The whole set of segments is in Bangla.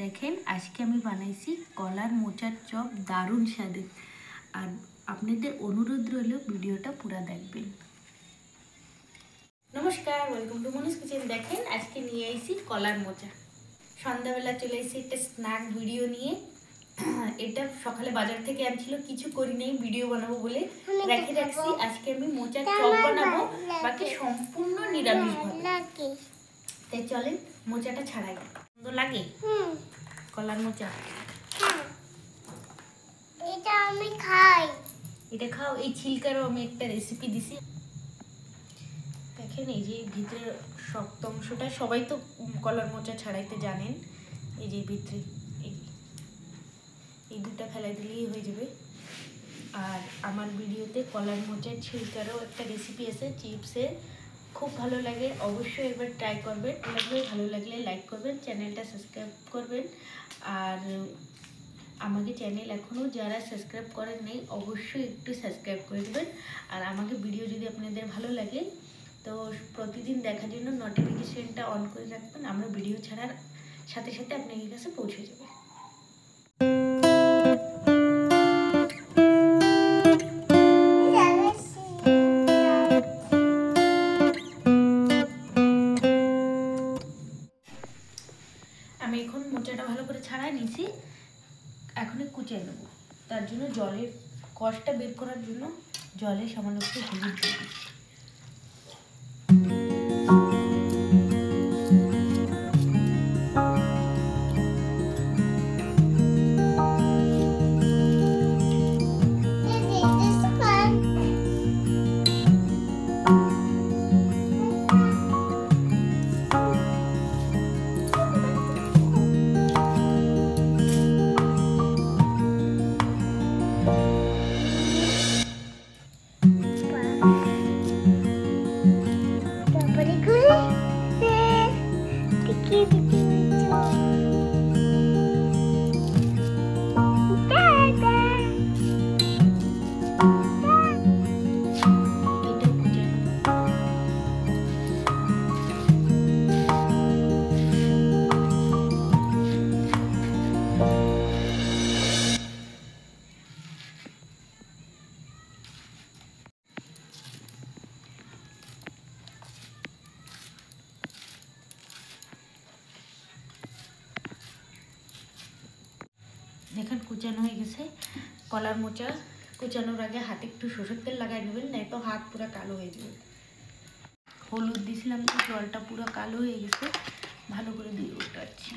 দেখেন আজকে আমি বানাইছি কলার মোচার চপ, দারুণ স্বাদের। আর আপনাদের অনুরোধ রইল ভিডিওটা পুরো দেখবেন। নমস্কার, ওয়েলকাম টু মনুস কিচেন। দেখেন আজকে নিয়ে আইছি কলার মোচা। সন্ধ্যাবেলা চলে এসেছি একটা স্ন্যাক ভিডিও নিয়ে। এটা সকালে বাজার থেকে আনছিল, কিছু করি নেই, ভিডিও বানাবো বলে রেখে রাখছি। আজকে আমি মোচার চপ বানাবো, বাকি সম্পূর্ণ নিরামিষ ভাবে। তাই চলেন মোচাটা ছাড়াই। সুন্দর লাগে কলার মোচা? এটা আমি খাই। এটা খাও। এই ছিলকারও আমি একটা রেসিপি দিছি। দেখেন এই যে ভিতরের শক্ত অংশটা, সবাই তো কলার মোচা ছাড়াইতে জানেন। এই যে ভিতরে এই দুটা ফেলাই দিলেই হয়ে যাবে। আর আমার ভিডিওতে কলার মোচার ছিলকারও একটা রেসিপি আছে চিপসের, খুব ভালো লাগে, অবশ্যই একবার ট্রাই করবেন। ভালো লাগলে লাইক করবেন, চ্যানেলটা সাবস্ক্রাইব করবেন। আর আমাকে চ্যানেল এখনও যারা সাবস্ক্রাইব করেন নেই অবশ্যই একটু সাবস্ক্রাইব করে দেবেন। আর আমাকে ভিডিও যদি আপনাদের ভালো লাগে তো প্রতিদিন দেখার জন্য নোটিফিকেশনটা অন করে রাখবেন। আমরা ভিডিও ছাড়ার সাথে সাথে আপনাদের কাছে পৌঁছে যাবে। আমি এখন মোচাটা ভালো করে ছাড়াই নিয়েছি, এখন কুচিয়ে নেব। তার জন্য জলের কষটা বের করার জন্য জলে সামান্য একটু হলুদ দিয়ে দিচ্ছি। দেখেন কুচানো হয়ে গেছে। কলার মোচা কুচানোর আগে হাতে একটু সরষের তেল লাগাই নেবেন, নাই তো হাত পুরো কালো হয়ে যাবে। হলুদ দিয়েছিলাম তো জলটা পুরো কালো হয়ে গেছে, ভালো করে দিয়ে উঠাচ্ছি।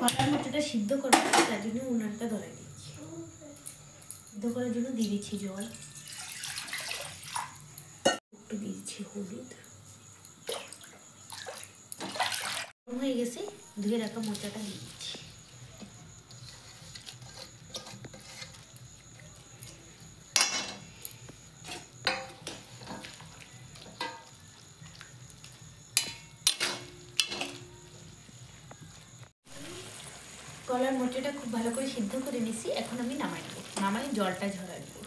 কলার মোচাটা সিদ্ধ করবো, তার জন্য উনানটা ধরাই দিচ্ছি। সিদ্ধ করার জন্য দিয়ে দিচ্ছি জল, একটু দিয়ে দিচ্ছি হলুদ। হয়ে গেছে, ধুয়ে রাখা মোচাটা দিয়ে দিচ্ছি। কলার মোচাটা খুব ভালো করে সিদ্ধ করে নিছি, এখন আমি নামাই দেবো। নামাই জলটা ঝরাই দেবো।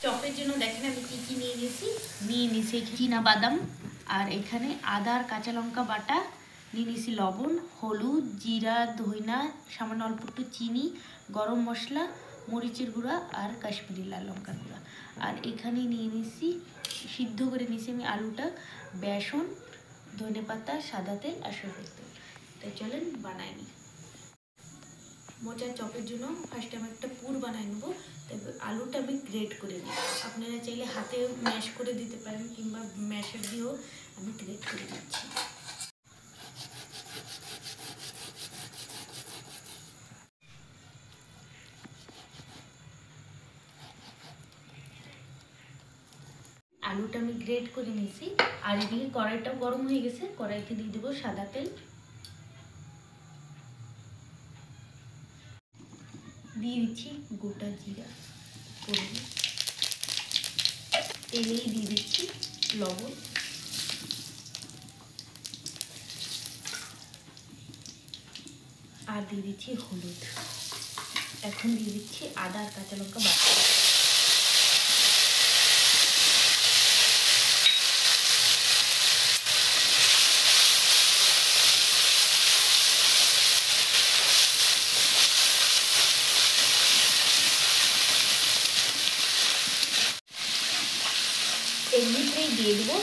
চপের জন্য দেখেন আমি কি কি নিয়ে নিয়েছি চীনা বাদাম, আর এখানে আদা আর কাঁচা লঙ্কা বাটা, নিয়ে নিয়েছি লবণ, হলুদ, জিরা, ধইনা, সামান্য অল্প একটু চিনি, গরম মশলা, মরিচের গুঁড়া আর কাশ্মীরি লাল লঙ্কার গুঁড়া। আর এখানে নিয়ে নিয়েছি, সিদ্ধ করে নিয়েছি আমি আলুটা, বেসন, ধনে পাতা, সাদা তেল আর সরষের তেল। তাই চলেন বানাই নিই। মোচার চপের জন্য ফার্স্টে আমি একটা পুর বানাই নেবো। তারপর আলুটা আমি গ্রেট করে নিই, আপনারা চাইলে হাতে ম্যাশ করে দিতে পারেন কিংবা ম্যাশের দিয়েও আমি গ্রেট করে দিচ্ছি। আলুটা আমি গ্রেট করে নিয়েছি। আর এদিকে কড়াইটাও গরম হয়ে গেছে, কড়াইতে দিয়ে দেবো সাদা তেল, দিয়ে দিচ্ছি গোটা জিরা, তেলেই দিয়ে দিচ্ছি লবণ, আর দিয়ে দিচ্ছি হলুদ। এখন দিয়ে দিচ্ছি আদা আর কাঁচা লঙ্কা বাটা। এর ভিতরেই দিয়ে দেবো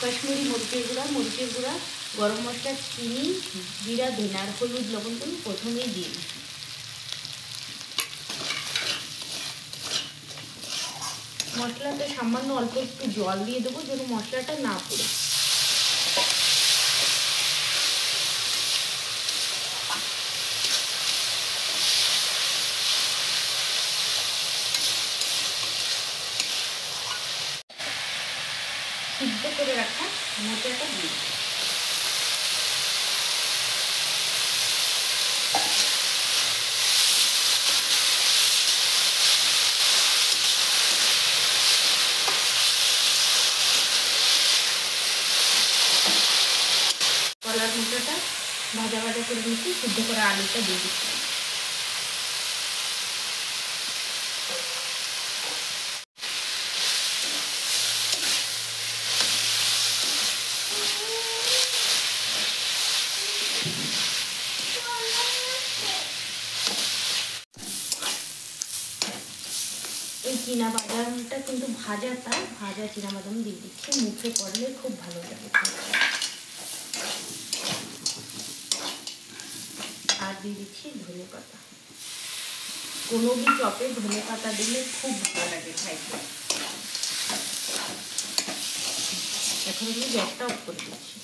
কাশ্মীরি মরিচের গুঁড়া, গরম মশলা, চিনি, জিরা, ধনে আর হলুদ, লবণ তো প্রথমেই দিয়ে দিই। মশলাটা সামান্য অল্প একটু জল দিয়ে দেবো যেন মশলাটা না পুড়ে। সিদ্ধ করে রাখা মোচাটা দিয়ে দিই। কলার মোচাটা ভাজা ভাজা করে দিচ্ছি, সিদ্ধ করে আলুটা দিয়ে দিচ্ছি। এই চীনাবাদামটা কিন্তু ভাজা চীনাবাদাম দিয়ে দিচ্ছি, মুখে পড়লে খুব ভালো লাগে। আর দিয়ে দিচ্ছি ধনে পাতা। কোনো भी চপে ধনে পাতা দিলে খুব ভালো লাগে খাইতে। এখন আমি গ্যাসটা অফ করে দিচ্ছি।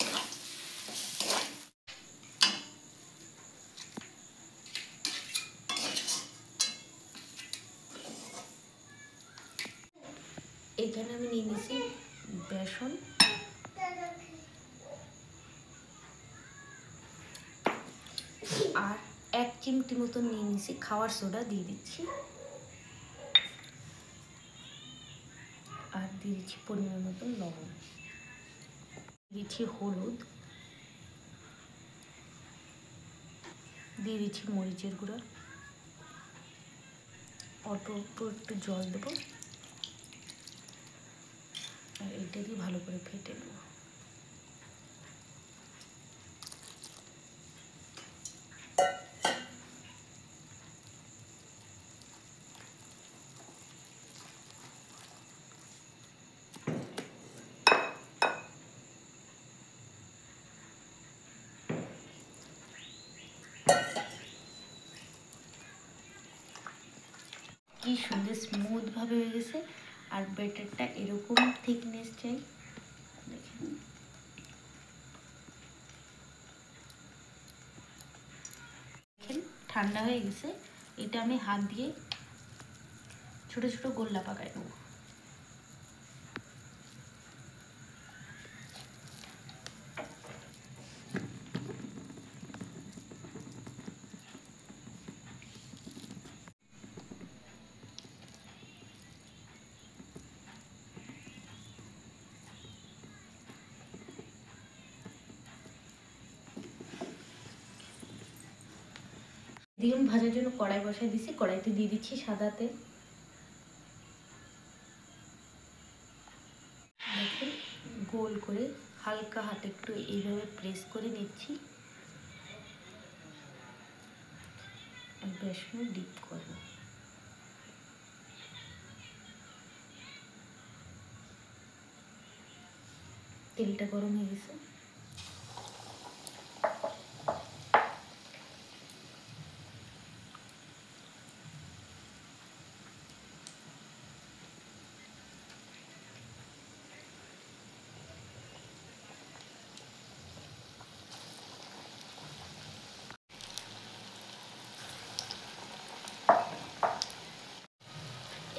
এখানে আমি নিয়ে নিয়েছি বেসন, আর 1 চিমটি মতন নিয়ে নিয়েছি খাওয়ার সোডা দিয়ে দিচ্ছি, আর দিয়ে দিচ্ছি পরিমাণ মতন লবণ, দিচ্ছি হলুদ, দিয়ে দিচ্ছি মরিচের গুঁড়া, অল্প অল্প একটু জল দেবো, আর এটা দিয়ে ভালো করে ফেটে নেব। কি সুন্দর স্মুথ ভাবে হয়ে গেছে, আর ব্যাটারটা এরকম থিকনেস চাই। দেখেন ঠান্ডা হয়ে গেছে, এটা আমি হাত দিয়ে ছোট ছোট গোল্লা পাকাই নেব। ডিম ভাজার জন্য কড়াই বসাই দিছি, কড়াইতে দিয়ে দিচ্ছি সাদা তেল। দেখুন গোল করে হালকা হাতে একটু এইভাবে প্রেস করে নিচ্ছি, বেসনে ডিপ করব। তেলটা গরম হয়ে গেছে,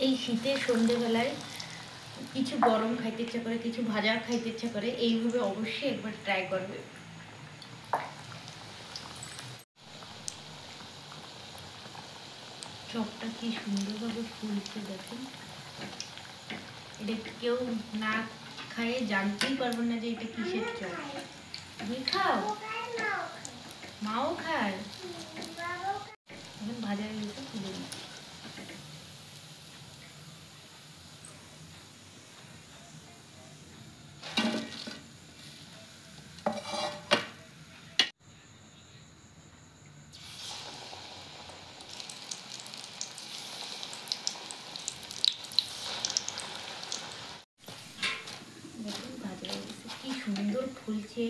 এই শীতের সন্ধ্যেবেলায় কিছু গরম খাইতে ইচ্ছা করে, কিছু ভাজা খাইতে ইচ্ছা করে, এইভাবে অবশ্যই একবার ট্রাই করবে। চপটা কি সুন্দরভাবে ফুলছে দেখেন, এটা কেউ না খায়ে জানতেই পারবো না যে এটা কিসের চপ। তুমি খাও, মাও খায়। এখন ভাজা হয়ে গেছে, তুলে দিচ্ছি। দেখুন ভাজা হয়ে গেছে, কি সুন্দর ফুলছে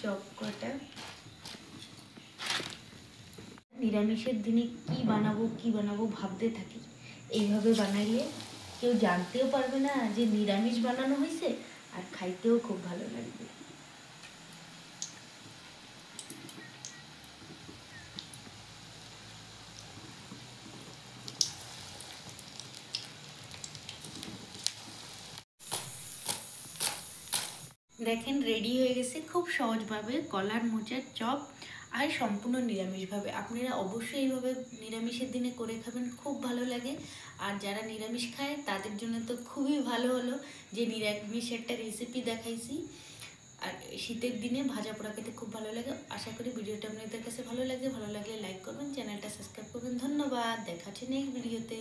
চপ কটা। নিরামিষের দিনে কি বানাবো ভাবতে থাকি। এইভাবে বানাইলে কেউ জানতেও পারবে না যে নিরামিষ বানানো হয়েছে, আর খাইতেও খুব ভালো লাগবে। দেখেন রেডি হয়ে গেছে খুব সহজভাবে কলার মোচার চপ, আর সম্পূর্ণ নিরামিষভাবে। আপনারা অবশ্যই এইভাবে নিরামিষের দিনে করে খাবেন, খুব ভালো লাগে। আর যারা নিরামিষ খায় তাদের জন্য তো খুবই ভালো হলো যে নিরামিষ একটা রেসিপি দেখাইছি। আর শীতের দিনে ভাজা পোড়া খেতে খুব ভালো লাগে। আশা করি ভিডিওটা আপনাদের কাছে ভালো লাগলে লাইক করবেন, চ্যানেলটা সাবস্ক্রাইব করবেন। ধন্যবাদ, দেখা হচ্ছে নেক্সট ভিডিওতে।